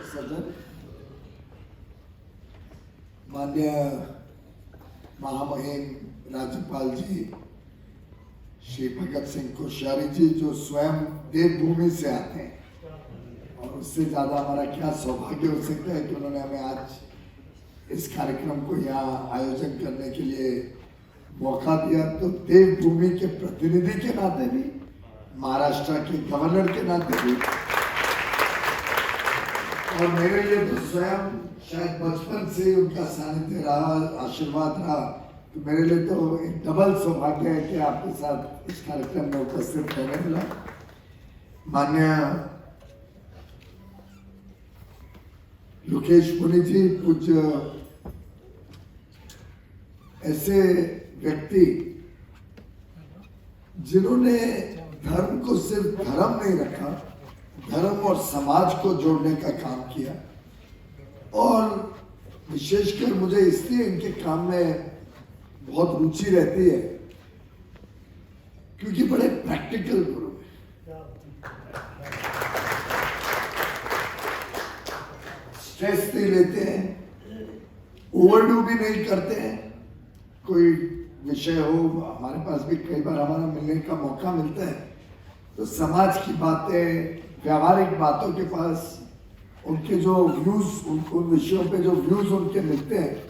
सदन, माननीय महामहिम राज्यपाल जी श्री भगत सिंह कोश्यारी जी, जो स्वयं देवभूमि से आते हैं, और उससे ज्यादा हमारा क्या सौभाग्य हो सकता है कि उन्होंने हमें आज इस कार्यक्रम को यहाँ आयोजन करने के लिए मौका दिया। तो देवभूमि के प्रतिनिधि के नाते भी, महाराष्ट्र के गवर्नर के नाते भी, और मेरे लिए तो स्वयं शायद बचपन से उनका सानिध्य रहा, आशीर्वाद रहा, तो मेरे लिए तो एक डबल सौभाग्य है कि आपके साथ इस कार्यक्रम में उपस्थित रहने मिला। माननीय लोकेश मुनि जी, पूज्य ऐसे व्यक्ति जिन्होंने धर्म को सिर्फ धर्म नहीं रखा, धर्म और समाज को जोड़ने का काम किया। और विशेषकर मुझे इसलिए इनके काम में बहुत रुचि रहती है क्योंकि बड़े प्रैक्टिकल गुरु हैं, स्ट्रेस नहीं लेते हैं, ओवरडू भी नहीं करते हैं। कोई विषय हो, हमारे पास भी कई बार हमारा मिलने का मौका मिलता है, तो समाज की बातें, व्यावहारिक बातों के पास उनके जो व्यूज, उन विषयों पे जो व्यूज उनके मिलते हैं,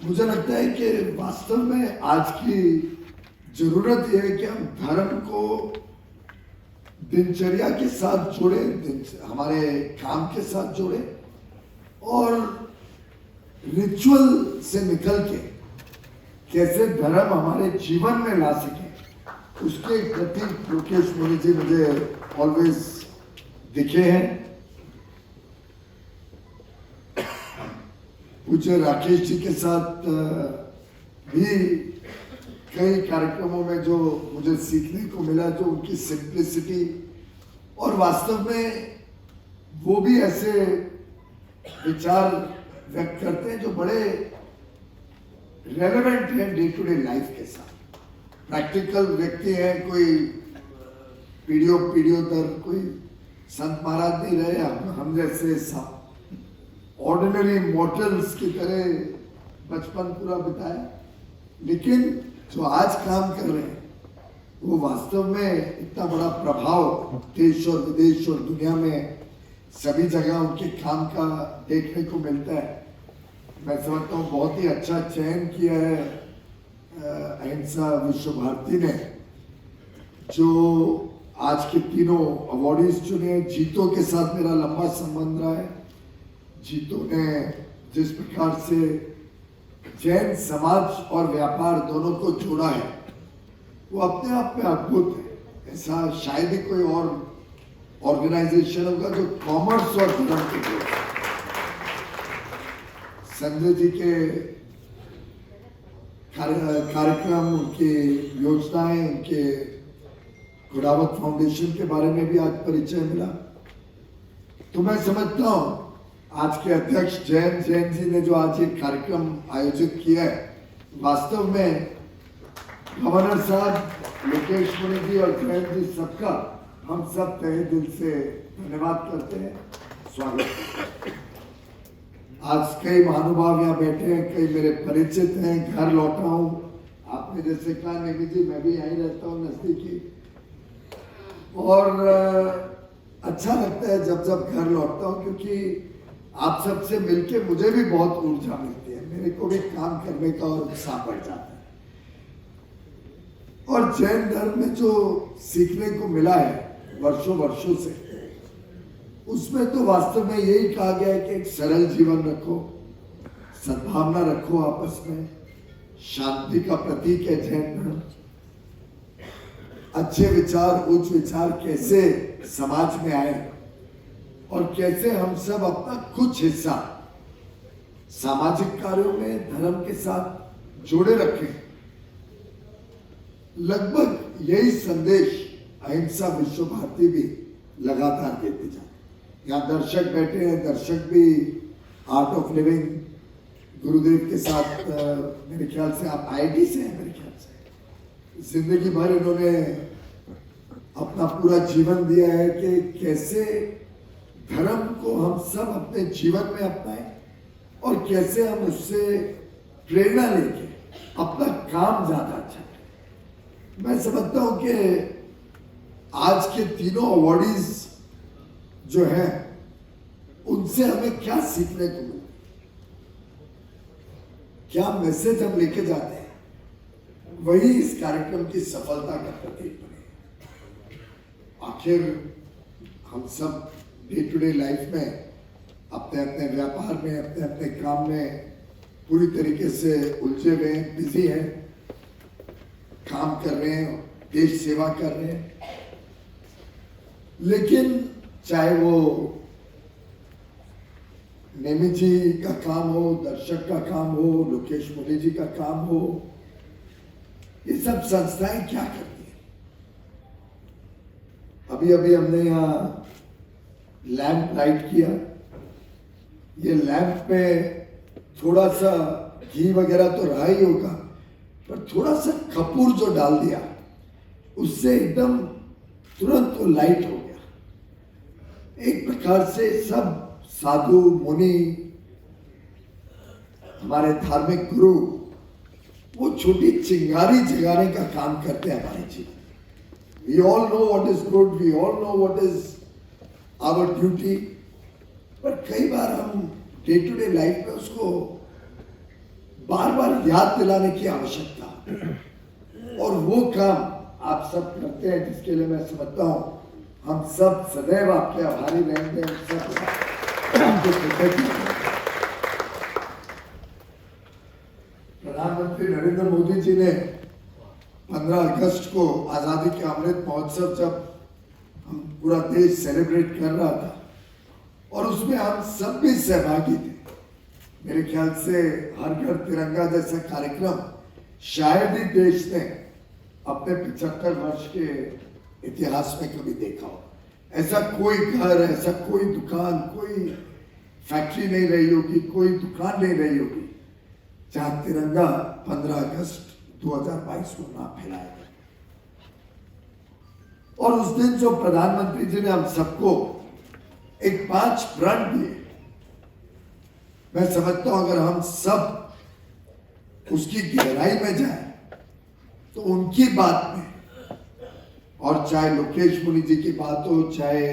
मुझे लगता है कि वास्तव में आज की जरूरत यह है कि हम धर्म को दिनचर्या के साथ जोड़े, हमारे काम के साथ जोड़े, और रिचुअल से निकल के कैसे धर्म हमारे जीवन में ला सके, उसके प्रति लोकेश मुनि जी मुझे ऑलवेज दिखे हैं। पूज्य राकेश जी के साथ भी कई कार्यक्रमों में जो मुझे सीखने को मिला, जो उनकी सिंप्लिसिटी, और वास्तव में वो भी ऐसे विचार व्यक्त करते हैं जो बड़े रेलेवेंट हैं डे टू डे लाइफ के साथ। प्रैक्टिकल व्यक्ति है, कोई पीढ़ियों दर कोई संत महाराज नहीं रहे, हम जैसे ऑर्डिनरी मॉर्टल्स की तरह बचपन पूरा बिताया। लेकिन जो आज काम कर रहे हैं वो वास्तव में इतना बड़ा प्रभाव देश और विदेश और दुनिया में सभी जगह उनके काम का देखने को मिलता है। मैं समझता हूँ बहुत ही अच्छा चयन किया है अहिंसा विश्व भारती ने, जो आज के तीनों अवार्डीज चुने। जीतो के साथ मेरा लंबा संबंध रहा है। जीतो ने जिस प्रकार से जैन समाज और व्यापार दोनों को जोड़ा है, वो अपने आप में अद्भुत है। ऐसा शायद ही कोई और ऑर्गेनाइजेशन होगा जो कॉमर्स और धर्म के जोड़। संजय जी के कार्यक्रम, उनकी योजनाएं, उनके गुडावत फाउंडेशन के बारे में भी आज परिचय मिला। तो मैं समझता हूं आज के अध्यक्ष जैन जी ने जो आज एक कार्यक्रम आयोजित किया है, वास्तव में गवर्नर साहब, लोकेश मुनि जी और जैन जी सबका हम सब तहे दिल से धन्यवाद करते हैं, स्वागत। आज कई महानुभाव यहाँ बैठे हैं, कई मेरे परिचित हैं, घर लौटा हूँ। आपने जैसे कहा नेमी जी, मैं भी यहीं रहता हूँ नजदीकी, और अच्छा लगता है जब घर लौटता हूँ, क्योंकि आप सबसे मिलके मुझे भी बहुत ऊर्जा मिलती है, मेरे को भी काम करने का और उत्साह बढ़ जाता है। और जैन धर्म में जो सीखने को मिला है वर्षों से, उसमें तो वास्तव में यही कहा गया है कि एक सरल जीवन रखो, सद्भावना रखो आपस में, शांति का प्रतीक है जैन धर्म। अच्छे विचार, उच्च विचार कैसे समाज में आए, और कैसे हम सब अपना कुछ हिस्सा सामाजिक कार्यों में धर्म के साथ जोड़े रखें। लगभग यही संदेश अहिंसा विश्व भारती भी लगातार देते जाते। यहाँ दर्शक बैठे हैं, दर्शक भी आर्ट ऑफ लिविंग गुरुदेव के साथ मेरे ख्याल से आप IIT से हैं, मेरे ख्याल से जिंदगी भर इन्होंने अपना पूरा जीवन दिया है कि कैसे धर्म को हम सब अपने जीवन में अपनाएं और कैसे हम उससे प्रेरणा लेके अपना काम ज्यादा अच्छा करें। मैं समझता हूं कि आज के तीनों अवॉर्डीज जो है उनसे हमें क्या सीखने को मिला, क्या मैसेज हम लेके जाते हैं, वही इस कार्यक्रम की सफलता का प्रतीक बने। आखिर हम सब डे टू डे लाइफ में अपने अपने व्यापार में अपने अपने काम में पूरी तरीके से उलझे हुए हैं, बिजी हैं, काम कर रहे हैं, देश सेवा कर रहे हैं। लेकिन चाहे वो नेमी जी का काम हो, दर्शक का काम हो, लोकेश मुनि जी का काम हो, ये सब संस्थाएं क्या करती हैं? अभी अभी हमने यहाँ लैंप लाइट किया। ये लैंप में थोड़ा सा घी वगैरह तो रहा ही होगा, पर थोड़ा सा कपूर जो डाल दिया उससे एकदम तुरंत वो लाइट हो गया। एक प्रकार से सब साधु मुनि, हमारे धार्मिक गुरु, वो छोटी चिंगारी जगाने का काम करते हैं हमारे जीवन। We all know what is good, we all know what is our duty, पर कई बार हम डे टू डे लाइफ में उसको बार बार याद दिलाने की आवश्यकता, और वो काम आप सब करते हैं, जिसके लिए मैं समझता हूं हम सब सदैव आपके आभारी रहेंगे। प्रधानमंत्री नरेंद्र मोदी जी ने 15 अगस्त को आजादी के अमृत महोत्सव जब हम पूरा देश सेलिब्रेट कर रहा था और उसमें हम सब भी सहभागी थे। मेरे ख्याल से हर घर तिरंगा जैसा कार्यक्रम शायद ही देश ने अपने 75 वर्ष के इतिहास में कभी देखा हो। ऐसा कोई घर, ऐसा कोई दुकान, कोई फैक्ट्री नहीं रही होगी, कोई दुकान नहीं रही होगी जहां तिरंगा 15 अगस्त 2022 को ना फहराया गया। और उस दिन जो प्रधानमंत्री जी ने हम सबको एक 5 प्रण दिए, मैं समझता हूं अगर हम सब उसकी गहराई में जाए तो उनकी बात में, और चाहे लोकेश मुनि जी की बात हो, चाहे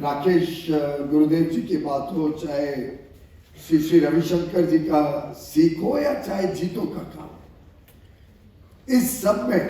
राकेश गुरुदेव जी की बात हो, चाहे श्री श्री रविशंकर जी का सीख हो, या चाहे जीतों का काम, इस सब में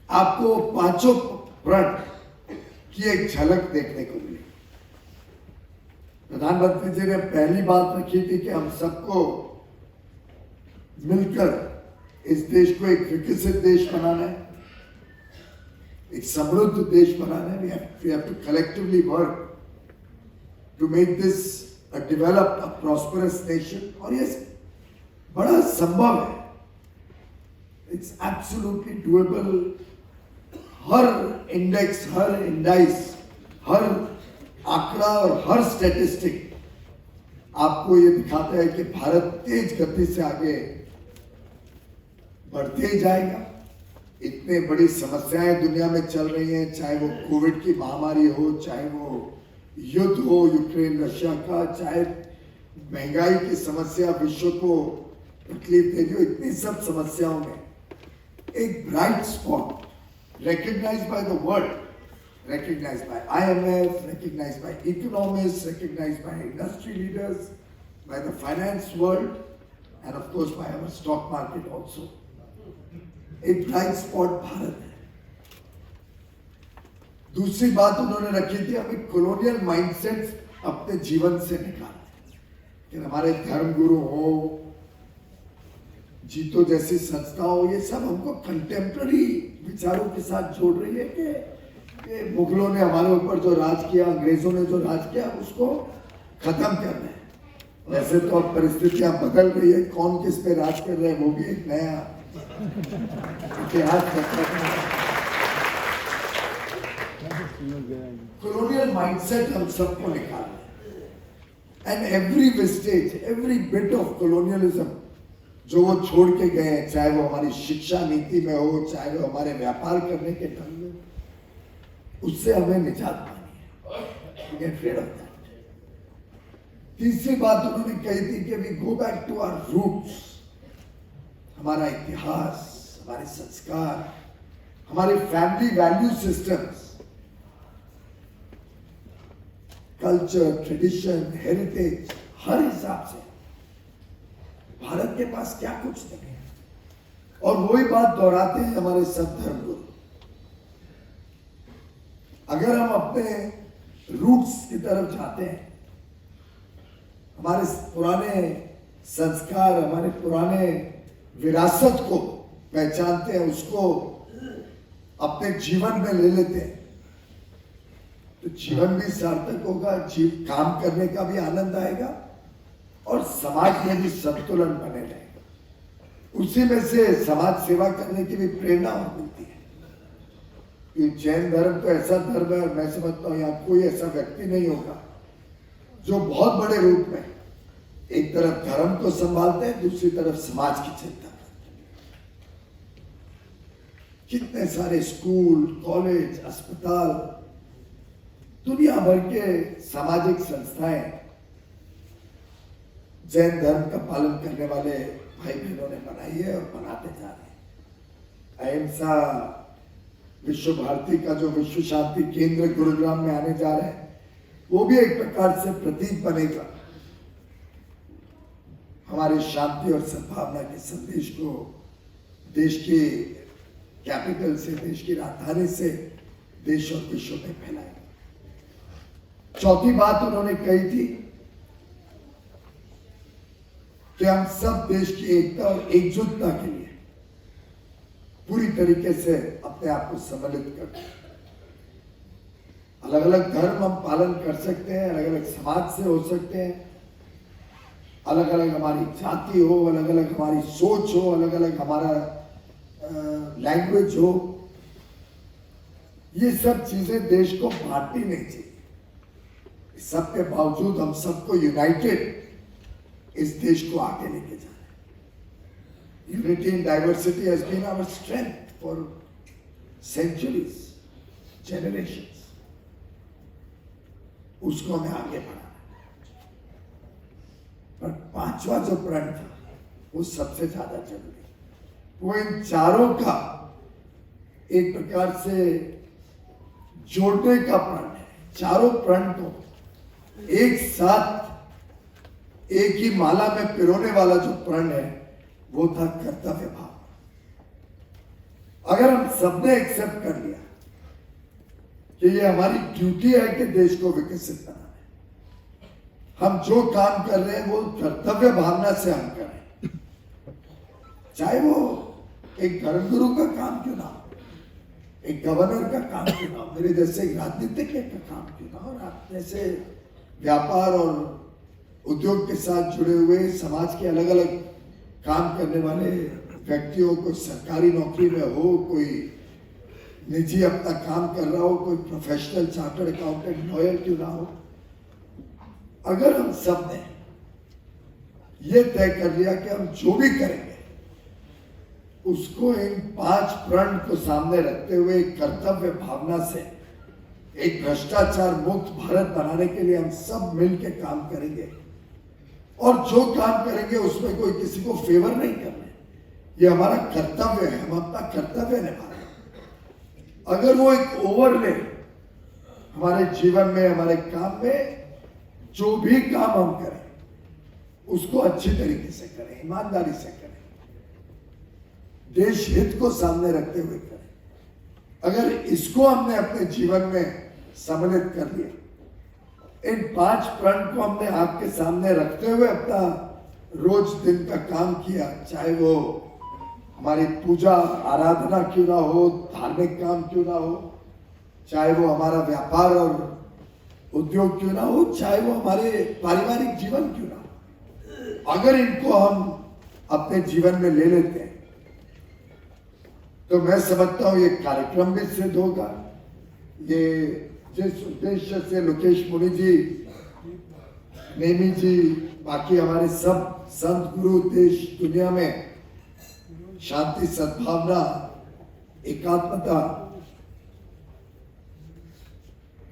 आपको 5 प्रण की एक झलक देखने को मिली। प्रधानमंत्री जी ने पहली बात रखी थी कि हम सबको मिलकर इस देश को एक विकसित देश बनाना है, एक समृद्ध देश बनाना है। We have to collectively work to make this a developed, a prosperous nation. और ये बड़ा संभव है, it's absolutely doable। हर इंडेक्स, हर इंडाइस, हर आंकड़ा और हर स्टैटिस्टिक आपको ये दिखाता है कि भारत तेज गति से आगे बढ़ते ही जाएगा। इतने बड़ी समस्याएं दुनिया में चल रही हैं, चाहे वो कोविड की महामारी हो, चाहे वो युद्ध हो यूक्रेन रशिया का, चाहे महंगाई की समस्या विश्व को तकलीफ दे रही हो, इतनी सब समस्याओं में एक bright spot recognized by the world, recognized by IMF, recognized by economists, recognized by industry leaders, by the finance world, and of course by our stock market also. एक ब्राइट स्पॉट भारत है। दूसरी बात उन्होंने रखी थी, हमें कॉलोनियल माइंडसेट अपने जीवन से निकालना, कि हमारे धर्मगुरु हो, जीतो जैसी संस्थाओं, ये सब हमको कंटेम्प्ररी विचारों के साथ जोड़ रही है कि मुगलों ने हमारे ऊपर जो राज किया, अंग्रेजों ने जो राज किया, उसको खत्म करना है। वैसे तो अब परिस्थितियां बदल रही है, कौन किस पे राज कर रहे हैं वो भी एक नया इतिहास है। कॉलोनियल माइंडसेट हम सबको निकालना है, and every wastage, every bit of colonialism जो वो छोड़ के गए हैं, चाहे वो हमारी शिक्षा नीति में हो, चाहे वो हमारे व्यापार करने के ढंग में, उससे हमें निजात पानी है। Get rid of that. तीसरी बात उन्होंने कही थी कि we go back to our roots, हमारा इतिहास, हमारे संस्कार, हमारे family value systems, culture, tradition, heritage, हर हिसाब से भारत के पास क्या कुछ नहीं है। और वही बात दोहराते हैं हमारे सब धर्मगुरु। अगर हम अपने रूट्स की तरफ जाते हैं, हमारे पुराने संस्कार, हमारे पुराने विरासत को पहचानते हैं, उसको अपने जीवन में ले लेते हैं, तो जीवन भी सार्थक होगा, काम करने का भी आनंद आएगा और समाज में भी संतुलन बने रहेगा। उसी में से समाज सेवा करने की भी प्रेरणा मिलती है। ये जैन धर्म तो ऐसा धर्म है, मैं समझता हूँ यहाँ कोई ऐसा व्यक्ति नहीं होगा जो बहुत बड़े रूप में एक तरफ धर्म को संभालते हैं, दूसरी तरफ समाज की चिंता करते हैं। कितने सारे स्कूल, कॉलेज, अस्पताल, दुनिया भर के सामाजिक संस्थाएं जैन धर्म का पालन करने वाले भाई बहनों ने बनाई है और बनाते जा रहे हैं। अहिंसा विश्व भारती का जो विश्व शांति केंद्र गुरुग्राम में आने जा रहे हैं, वो भी एक प्रकार से प्रतीक बनेगा हमारे शांति और सद्भावना के संदेश को देश की कैपिटल से, देश की राजधानी से देश और विश्व में फैलाएगा। चौथी बात उन्होंने कही थी कि हम सब देश की एकता और एकजुटता के लिए पूरी तरीके से अपने आप को सम्मिलित करते हैं। अलग अलग धर्म हम पालन कर सकते हैं, अलग अलग समाज से हो सकते हैं, अलग अलग हमारी जाति हो, अलग अलग हमारी सोच हो, अलग अलग हमारा लैंग्वेज हो, ये सब चीजें देश को बांटनी नहीं चाहिए। सबके बावजूद हम सबको यूनाइटेड इस देश को आगे लेके जाना है। Unity in diversity has been our strength for centuries, generations. उसको हमें आगे बढ़ाना है। पर पांचवा जो प्रण था वो सबसे ज्यादा जरूरी, वो इन चारों का एक प्रकार से जोड़ने का प्रण है। चारों प्रण को एक साथ एक ही माला में पिरोने वाला जो प्रण है वो था कर्तव्य भाव। अगर हम सबने एक्सेप्ट कर लिया कि ये हमारी ड्यूटी है कि देश को विकसित बनाना है, हम जो काम कर रहे हैं वो कर्तव्य भावना से हम करें, चाहे वो एक धर्मगुरु का काम क्यों ना हो, एक गवर्नर का काम क्यों ना हो, मेरे जैसे एक राजनीतिज्ञ का काम क्यों ना हो, और आप जैसे व्यापार और उद्योग के साथ जुड़े हुए समाज के अलग अलग काम करने वाले व्यक्तियों, कोई सरकारी नौकरी में हो, कोई निजी अपना काम कर रहा हो, कोई प्रोफेशनल चार्टर्ड अकाउंटेंट, लॉयर क्यों ना हो, अगर हम सब ने ये तय कर लिया कि हम जो भी करेंगे उसको इन 5 प्रण को सामने रखते हुए कर्तव्य भावना से एक भ्रष्टाचार मुक्त भारत बनाने के लिए हम सब मिलकर काम करेंगे, और जो काम करेंगे उसमें कोई किसी को फेवर नहीं करना, ये हमारा कर्तव्य है, हम अपना कर्तव्य निभा रहे हैं। अगर वो एक ओवरले हमारे जीवन में, हमारे काम में, जो भी काम हम करें उसको अच्छी तरीके से करें, ईमानदारी से करें, देश हित को सामने रखते हुए करें, अगर इसको हमने अपने जीवन में सम्मिलित कर लिया, इन 5 प्रण को हमने आपके सामने रखते हुए अपना रोज दिन का काम किया, चाहे वो हमारी पूजा आराधना क्यों ना हो, धार्मिक काम क्यों ना हो, चाहे वो हमारा व्यापार और उद्योग क्यों ना हो, चाहे वो हमारे पारिवारिक जीवन क्यों ना हो, अगर इनको हम अपने जीवन में ले लेते हैं तो मैं समझता हूं ये कार्यक्रम भी सिद्ध होगा। ये जिस उद्देश्य से लोकेश मुनि जी, नेमी जी, बाकी हमारे सब संत गुरु देश दुनिया में शांति, सद्भावना, एकात्मता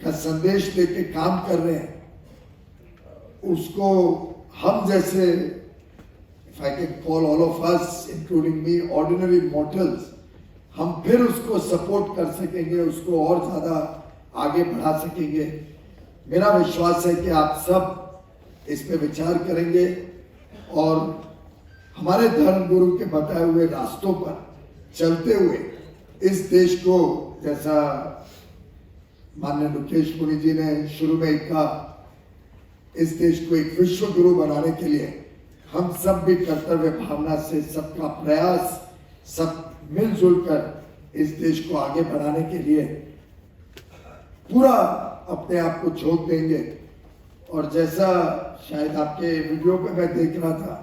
का संदेश देके काम कर रहे हैं, उसको हम जैसे, if I can call all of us, including me, ordinary mortals, हम फिर उसको सपोर्ट कर सकेंगे, उसको और ज़्यादा आगे बढ़ा सकेंगे। मेरा विश्वास है कि आप सब इस पे विचार करेंगे और हमारे धर्म गुरु के बताए हुए रास्तों पर चलते हुए इस देश को, जैसा माननीय मुकेश मुनि जी ने शुरू में कहा, इस देश को एक विश्व गुरु बनाने के लिए हम सब भी कर्तव्य भावना से, सबका प्रयास, सब मिलजुल कर इस देश को आगे बढ़ाने के लिए पूरा अपने आप को झोंक देंगे। और जैसा शायद आपके वीडियो पे मैं देख रहा था,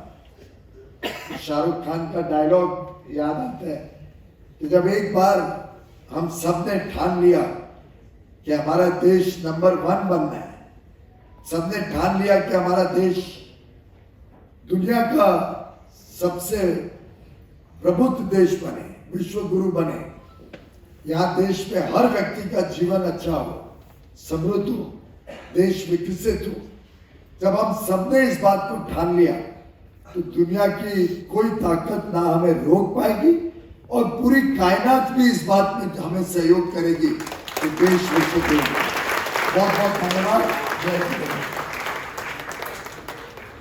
शाहरुख खान का डायलॉग याद आता है कि जब एक बार हम सब ने ठान लिया कि हमारा देश नंबर 1 बनना है, सबने ठान लिया कि हमारा देश दुनिया का सबसे प्रबुद्ध देश बने, विश्व गुरु बने, यहाँ देश में हर व्यक्ति का जीवन अच्छा हो, समृद्ध हो, देश विकसित हो, जब हम सबने इस बात को ठान लिया तो दुनिया की कोई ताकत ना हमें रोक पाएगी और पूरी कायनात भी इस बात में हमें सहयोग करेगी कि देश विकसित होगा। बहुत बहुत धन्यवाद। जय हिंद।